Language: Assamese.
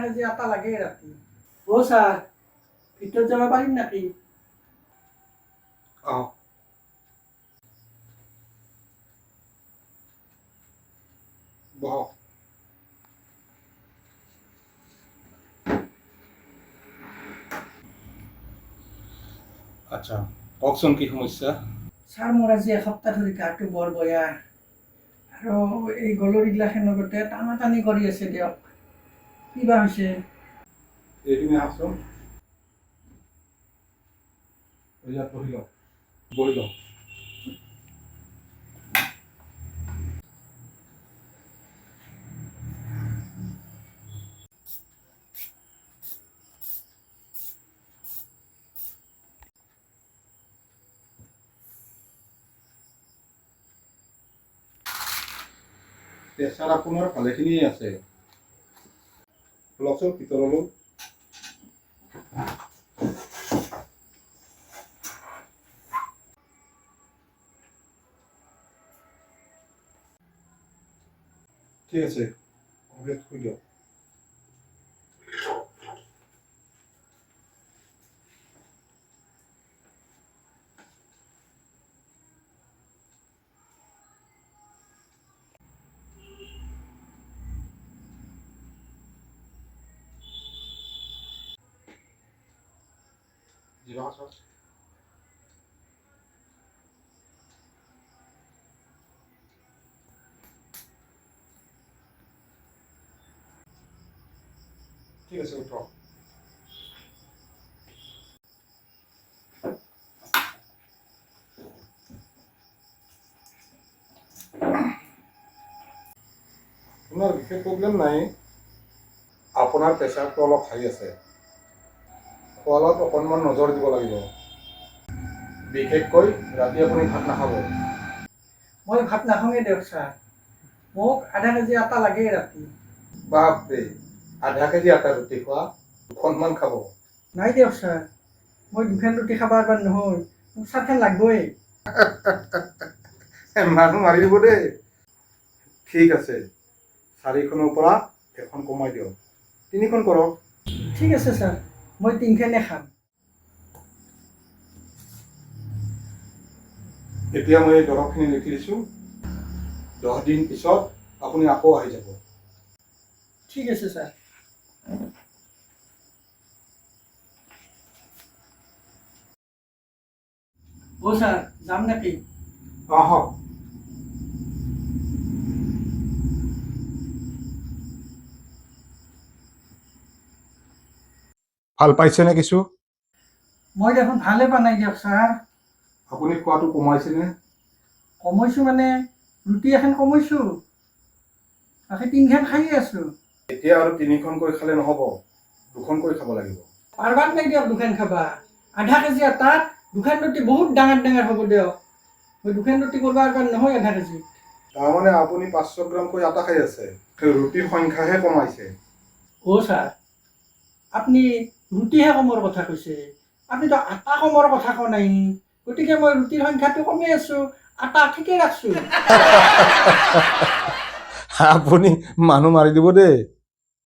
কেজি আটা লাগে ৰাতি। ও স্যাৰ, ভিতৰ যাব পাৰিম নাকি? বহক। আচ্ছা, কওকচোন কি সমস্যা? স্যাৰ, মোৰ আজি এসপ্তাহ ধৰি গাটো বৰ বেয়া আৰু এই গলৰিগিলাখনৰ লগতে টানা টানি কৰি আছে দিয়ক। কিবা হৈছে? এইপিনে আহকচোন। ইয়াত বহি লওক। বহি লওক। প্ৰেছাৰ আপোনাৰ ভালেখিনিয়ে আছে। লওকচোন ভিতৰলৈ। ঠিক আছে, শুই দিয়ক। জিৰা আছে। ঠিক আছে, উঠক। আপোনাৰ বিশেষ প্ৰব্লেম নাই। আপোনাৰ প্ৰেছাৰটো অলপ হাই আছে। খোৱা লোৱাত অকণমান নজৰ দিব লাগিব। বিশেষকৈ ৰাতি আপুনি ভাত নাখাব। মই ভাত নাখাওঁগৈ দিয়ক ছাৰ। মোক আধা কেজি আটা লাগেই ৰাতি। বাপৰে, আধা কেজি আটা ৰুটি খোৱা? দুখনমান খাব। নাই দিয়ক ছাৰ, মই দুখন ৰুটি খাব পাৰিব নহয়, মোক চাৰিখন লাগবই। মানুহ মাৰি দিব দেই। ঠিক আছে, 4খনৰ পৰা এখন কমাই দিয়ক। 3খন কৰক। ঠিক আছে ছাৰ, মই 3খনে খাম। এতিয়া মই এই দৰৱখিনি লিখি দিছোঁ। 10 দিন পিছত আপুনি আকৌ আহি যাব। ঠিক আছে ছাৰ। অ ছাৰ, যাম নেকি? আহক। ভাল পাইছেনে কিছু? মই দেখোন ভালে পোৱা নাই দিয়ক ছাৰ। আপুনি খোৱাটো কমাইছেনে? কমাইছোঁ মানে ৰুটি এখন কমাইছোঁ, বাকী 3খন খায়ে আছোঁ। এতিয়া আৰু 3খনকৈ খালে নহ'ব, 2খনকৈ খাব লাগিব। পাৰবাত নাই দিয়ক 2খন খাবা। আধা কেজি আটাত 2খন ৰুটি বহুত ডাঙৰ ডাঙৰ হ'ব দিয়ক। মই 2খন ৰুটি কৰিব পাৰিব নহয় আধা কেজি। তাৰমানে আপুনি 500 গ্ৰামকৈ আটা খাই আছে। ৰুটিৰ সংখ্যাহে কমাইছে। অ ছাৰ, আপুনি ৰুটিহে কমৰ কথা কৈছে, আপুনিতো আটা কমৰ কথা কোৱা নাই। গতিকে মই ৰুটিৰ সংখ্যাটো কমাই আছোঁ, আটা ঠিকেই ৰাখছোঁ। আপুনি মানুহ মাৰি দিব দেই।